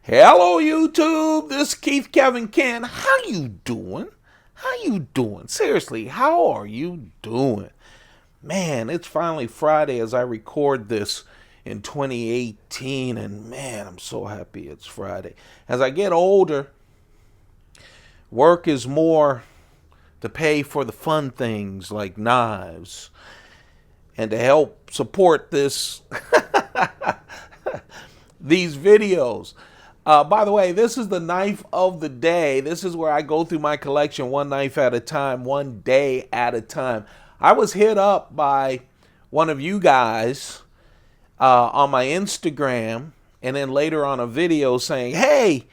Hello YouTube, this is Keith Kevin Ken. How you doing? How you doing? Seriously, how are you doing? Man, it's finally Friday as I record this in 2018, and man, I'm so happy it's Friday. As I get older, work is more to pay for the fun things like knives and to help support these videos. By the way, this is the knife of the day. This is where I go through my collection one knife at a time, one day at a time. I was hit up by one of you guys on my Instagram and then later on a video saying, hey,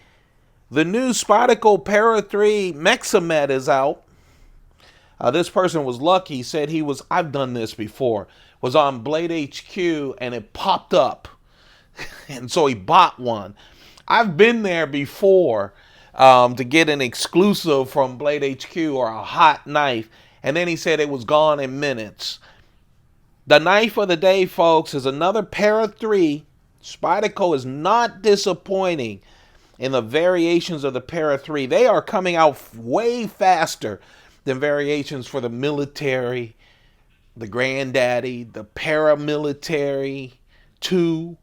the new Spyderco Para 3 Maxamet is out. This person was lucky, said I've done this before, was on Blade HQ and it popped up. And so he bought one. I've been there before to get an exclusive from Blade HQ or a hot knife, and then he said it was gone in minutes. The knife of the day, folks, is another Para 3. Spyderco is not disappointing in the variations of the Para 3. They are coming out way faster than variations for the military, the granddaddy, the paramilitary 2,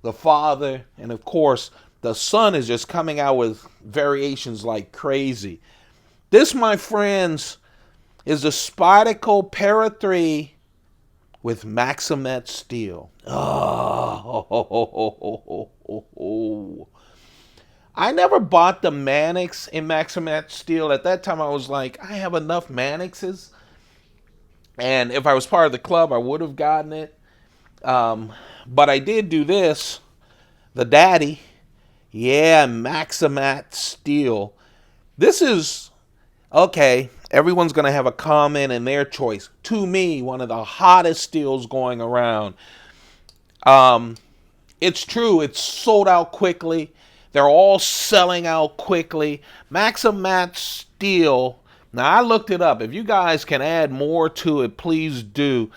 the father, and of course, the son is just coming out with variations like crazy. This, my friends, is the Spyderco Para 3 with Maxamet steel. Oh. I never bought the Mannix in Maxamet steel. At that time, I was like, I have enough Mannixes. And if I was part of the club, I would have gotten it. But I did do this. The daddy. Yeah, Maxamet steel. This is, okay, everyone's going to have a comment in their choice. To me, one of the hottest steels going around. It's true. It's sold out quickly. They're all selling out quickly. Maxamet steel. Now, I looked it up. If you guys can add more to it, please do.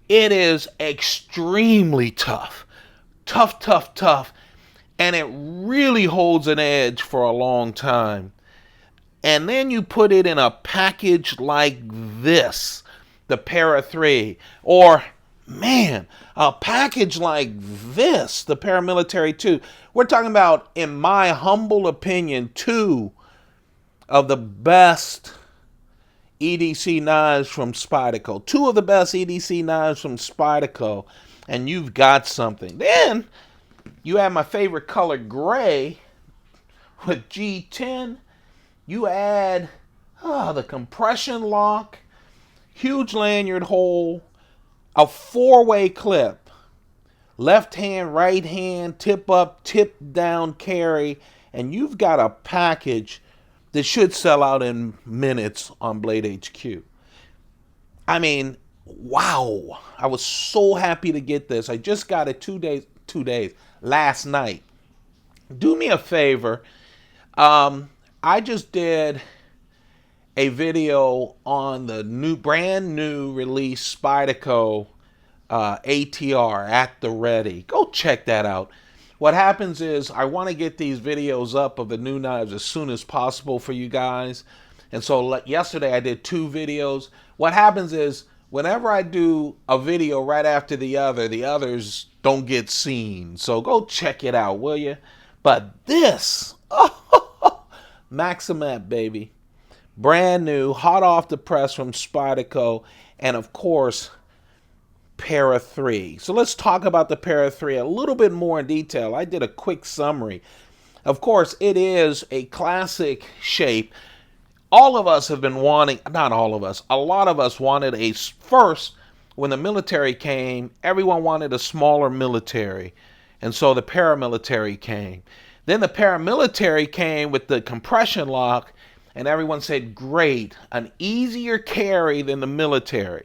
It is extremely tough. Tough. And it really holds an edge for a long time. And then you put it in a package like this, the Para 3. Or, man, a package like this, the Paramilitary 2. We're talking about, in my humble opinion, 2 of the best EDC knives from Spyderco. 2 of the best EDC knives from Spyderco. And you've got something. Then you have my favorite color, gray, with G10. You add the compression lock, huge lanyard hole, a 4-way clip, left hand, right hand, tip up, tip down carry, and you've got a package that should sell out in minutes on Blade HQ. I mean, wow. I was so happy to get this. I just got it 2 days, last night. Do me a favor. I just did a video on the brand new release Spyderco ATR at the ready. Go check that out. What happens is I want to get these videos up of the new knives as soon as possible for you guys. And so yesterday I did 2 videos. What happens is whenever I do a video right after the others don't get seen. So go check it out, will you? But this, Maxamet, baby. Brand new, hot off the press from Spyderco. And of course, Para 3. So let's talk about the Para 3 a little bit more in detail. I did a quick summary. Of course, it is a classic shape. All of us have been wanting, not all of us, a lot of us wanted first, when the military came, everyone wanted a smaller military. And so the paramilitary came. Then the paramilitary came with the compression lock, and everyone said, great, an easier carry than the military.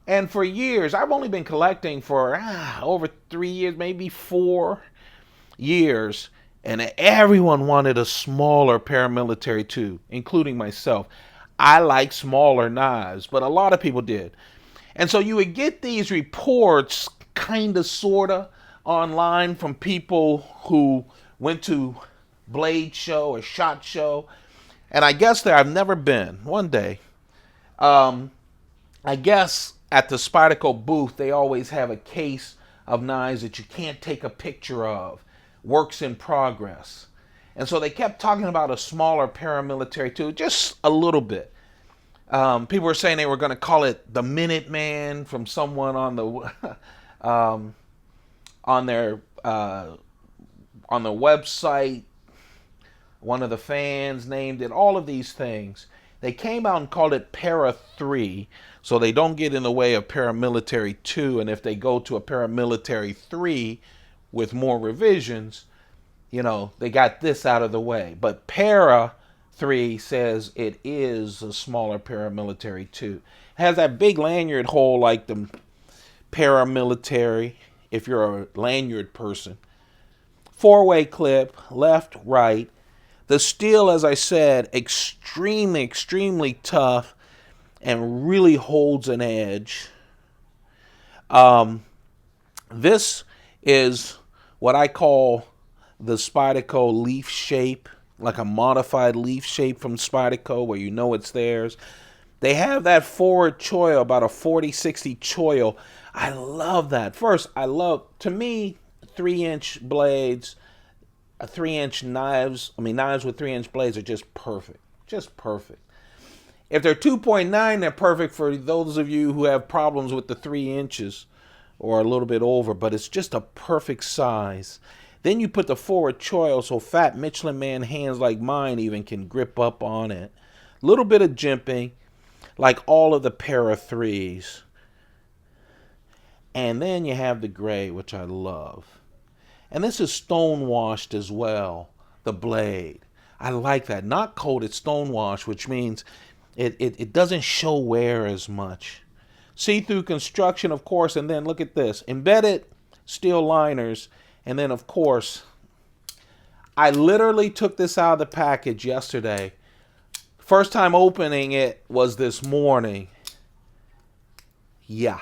And for years, I've only been collecting for over 3 years, maybe 4 years. And everyone wanted a smaller paramilitary too, including myself. I like smaller knives, but a lot of people did. And so you would get these reports, kind of, sort of, online from people who went to Blade Show or Shot Show, and I guess there I've never been. One day, I guess at the Spyderco booth they always have a case of knives that you can't take a picture of, works in progress, and so they kept talking about a smaller paramilitary tool, just a little bit. People were saying they were going to call it the Minuteman from someone on the on their on the website. One of the fans named it. All of these things. They came out and called it Para 3, so they don't get in the way of Paramilitary 2. And if they go to a Paramilitary 3 with more revisions, you know, they got this out of the way. But Para 3 says it is a smaller Paramilitary 2. It has that big lanyard hole like the Paramilitary, if you're a lanyard person. 4-way clip, left, right. The steel, as I said, extremely, extremely tough and really holds an edge. This is what I call the Spyderco leaf shape, like a modified leaf shape from Spyderco where you know it's theirs. They have that forward choil, about a 40-60 choil. I love that. First, to me, 3-inch blades, 3-inch knives, knives with 3-inch blades are just perfect. Just perfect. If they're 2.9, they're perfect for those of you who have problems with the 3 inches or a little bit over, but it's just a perfect size. Then you put the forward choil so fat Michelin man hands like mine even can grip up on it. A little bit of jimping, like all of the Para 3s. And then you have the gray, which I love. And this is stone washed as well, the blade. I like that. Not coated, stone washed, which means it doesn't show wear as much. See-through construction, of course, and then look at this. Embedded steel liners. And then, of course, I literally took this out of the package yesterday. First time opening it was this morning. Yeah.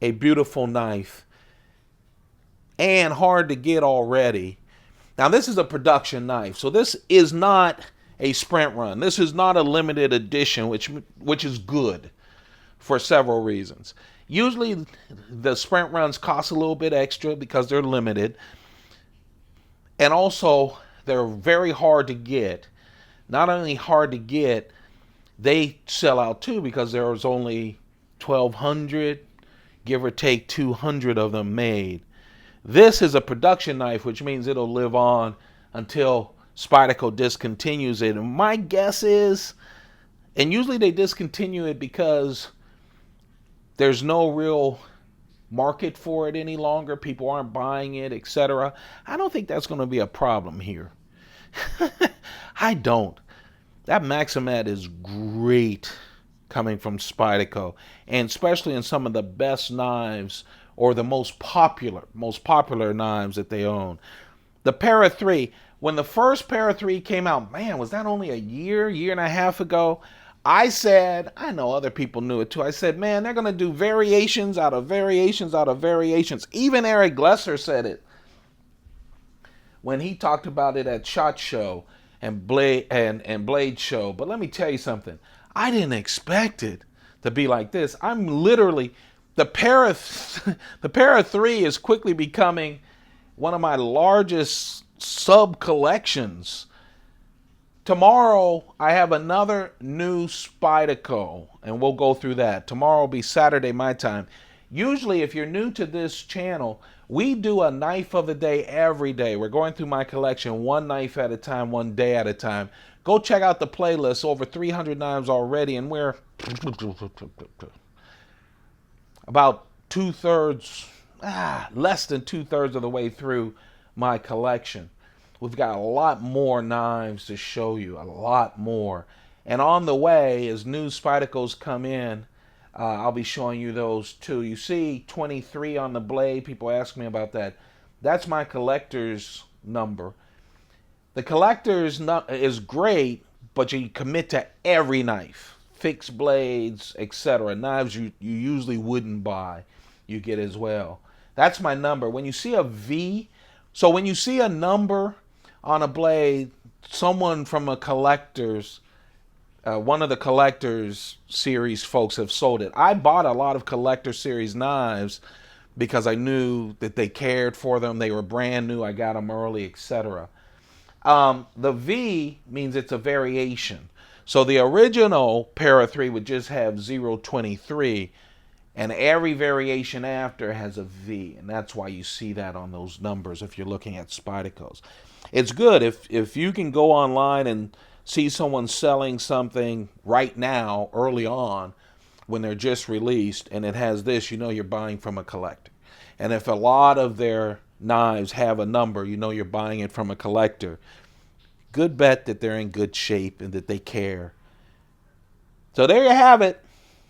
A beautiful knife. And hard to get already. Now, this is a production knife. So this is not a sprint run. This is not a limited edition, which is good for several reasons. Usually, the sprint runs cost a little bit extra because they're limited. And also, they're very hard to get. Not only hard to get, they sell out too because there's only 1,200, give or take 200 of them made. This is a production knife, which means it'll live on until Spyderco discontinues it. And my guess is, and usually they discontinue it because there's no real market for it any longer. People aren't buying it, etc. I don't think that's going to be a problem here. I don't. That Maxamet is great coming from Spyderco, and especially in some of the best knives or the most popular knives that they own. The Para 3, when the first Para 3 came out, man, was that only a year and a half ago? I said, I know other people knew it too. I said, man, they're going to do variations out of variations out of variations. Even Eric Glesser said it when he talked about it at SHOT Show and Blade Show. But let me tell you something. I didn't expect it to be like this. I'm literally, the Para 3 is quickly becoming one of my largest sub-collections. Tomorrow, I have another new Spyderco, and we'll go through that. Tomorrow will be Saturday, my time. Usually, if you're new to this channel, we do a knife of the day every day. We're going through my collection one knife at a time, one day at a time. Go check out the playlist. Over 300 knives already, and we're about less than two-thirds of the way through my collection. We've got a lot more knives to show you, a lot more. And on the way, as new Spydercos come in, I'll be showing you those too. You see 23 on the blade. People ask me about that. That's my collector's number. The collector's is great, but you commit to every knife. Fixed blades, etc. Knives you usually wouldn't buy, you get as well. That's my number. When you see a V So when you see a number on a blade, someone from a collector's, one of the collector's series folks have sold it. I bought a lot of collector series knives because I knew that they cared for them. They were brand new. I got them early, etc. The V means it's a variation. So the original Para 3 would just have 023, and every variation after has a V, and that's why you see that on those numbers if you're looking at Spydercos. It's good if you can go online and see someone selling something right now, early on, when they're just released, and it has this, you know you're buying from a collector. And if a lot of their knives have a number, you know you're buying it from a collector. Good bet that they're in good shape and that they care. So there you have it.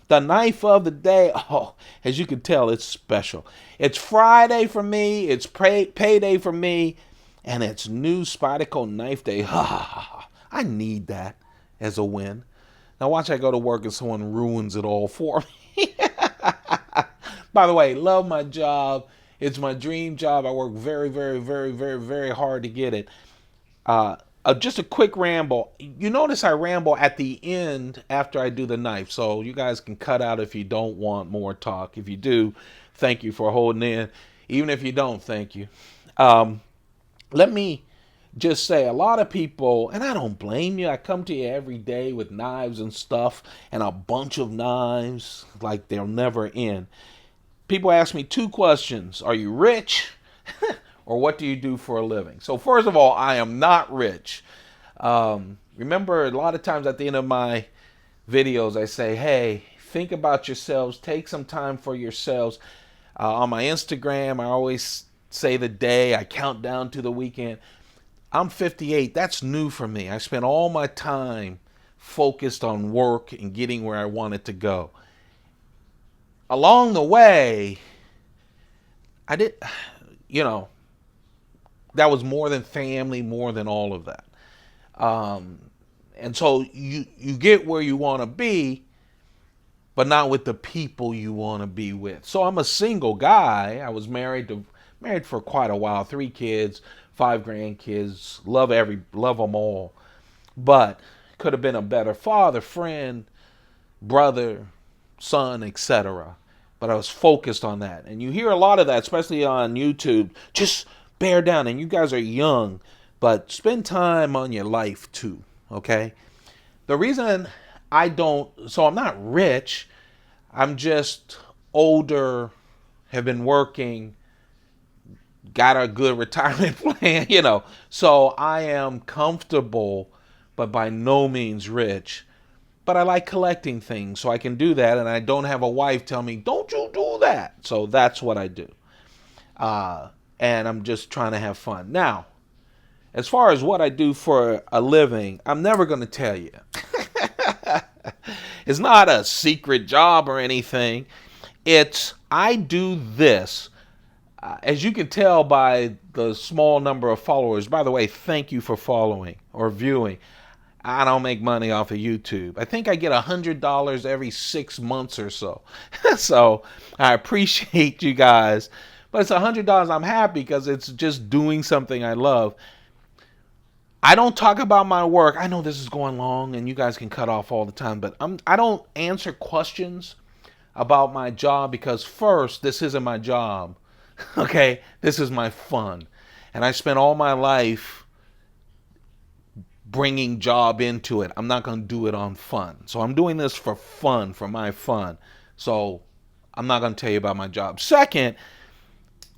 The knife of the day. Oh, as you can tell, it's special. It's Friday for me. It's payday for me. And it's new Spyderco Knife Day. I need that as a win. Now watch I go to work and someone ruins it all for me. By the way, love my job. It's my dream job. I work very, very, very, very, very hard to get it. Just a quick ramble. You notice I ramble at the end after I do the knife. So you guys can cut out if you don't want more talk. If you do, thank you for holding in. Even if you don't, thank you. Let me just say, a lot of people, and I don't blame you, I come to you every day with knives and stuff, and a bunch of knives, like they'll never end. People ask me two questions. Are you rich? Or what do you do for a living? So first of all, I am not rich. Remember, a lot of times at the end of my videos, I say, hey, think about yourselves. Take some time for yourselves. On my Instagram, I always say the day. I count down to the weekend. I'm 58. That's new for me. I spent all my time focused on work and getting where I wanted to go. Along the way, I did, that was more than family, more than all of that. And so you get where you want to be, but not with the people you want to be with. So I'm a single guy. I was married for quite a while, 3 kids, 5 grandkids, love them all. But could have been a better father, friend, brother, son, etc. But I was focused on that. And you hear a lot of that, especially on YouTube. Just bear down, and you guys are young, but spend time on your life too, okay? The reason so I'm not rich, I'm just older, have been working, got a good retirement plan, So I am comfortable, but by no means rich. But I like collecting things, so I can do that, and I don't have a wife tell me, don't you do that. So that's what I do. And I'm just trying to have fun. Now, as far as what I do for a living, I'm never going to tell you. It's not a secret job or anything. I do this. As you can tell by the small number of followers, by the way, thank you for following or viewing. I don't make money off of YouTube. I think I get $100 every 6 months or so. So I appreciate you guys. But it's $100. I'm happy because it's just doing something I love. I don't talk about my work. I know this is going long and you guys can cut off all the time, but I don't answer questions about my job because first, this isn't my job. Okay? This is my fun. And I spent all my life bringing job into it. I'm not going to do it on fun. So I'm doing this for fun, for my fun. So I'm not going to tell you about my job. Second,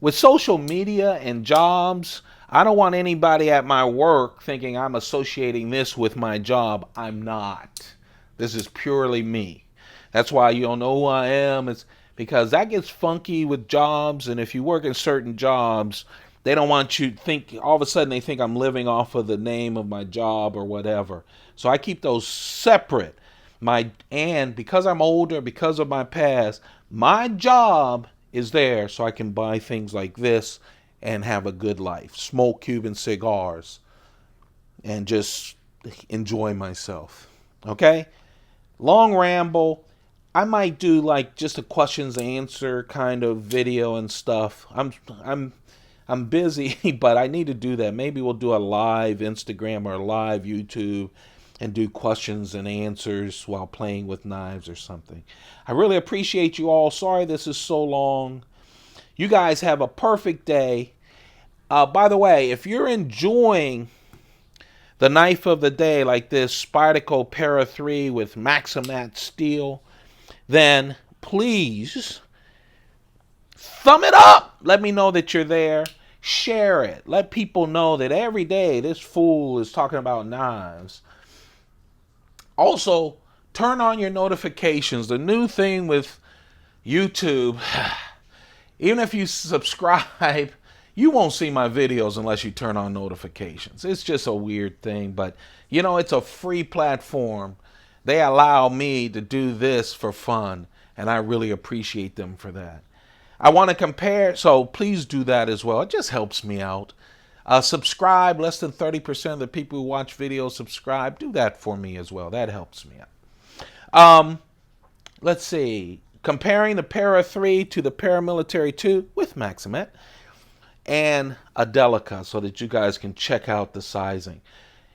with social media and jobs, I don't want anybody at my work thinking I'm associating this with my job. I'm not. This is purely me. That's why you don't know who I am. It's because that gets funky with jobs, and if you work in certain jobs, they don't want you to think, all of a sudden they think I'm living off of the name of my job or whatever. So I keep those separate. And because I'm older, because of my past, my job is there so I can buy things like this and have a good life. Smoke Cuban cigars and just enjoy myself. Okay? Long ramble. I might do like just a questions and answer kind of video and stuff. I'm busy, but I need to do that. Maybe we'll do a live Instagram or a live YouTube and do questions and answers while playing with knives or something. I really appreciate you all. Sorry this is so long. You guys have a perfect day. By the way, if you're enjoying the knife of the day like this Spyderco Para 3 with Maxamet steel, then please thumb it up. Let me know that you're there. Share it. Let people know that every day this fool is talking about knives. Also, turn on your notifications. The new thing with YouTube, even if you subscribe, you won't see my videos unless you turn on notifications. It's just a weird thing, but you know, it's a free platform. They allow me to do this for fun, and I really appreciate them for that. I want to compare, so please do that as well. It just helps me out. Subscribe. Less than 30% of the people who watch videos subscribe. Do that for me as well. That helps me out. Let's see. Comparing the Para 3 to the Paramilitary 2 with Maxamet and a Delica so that you guys can check out the sizing.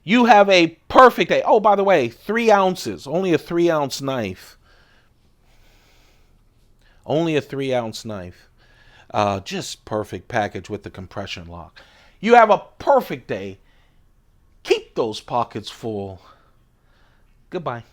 You have a perfect day. Oh, by the way, 3 ounces. Only a 3-ounce knife. Only a 3-ounce knife. Just perfect package with the compression lock. You have a perfect day. Keep those pockets full. Goodbye.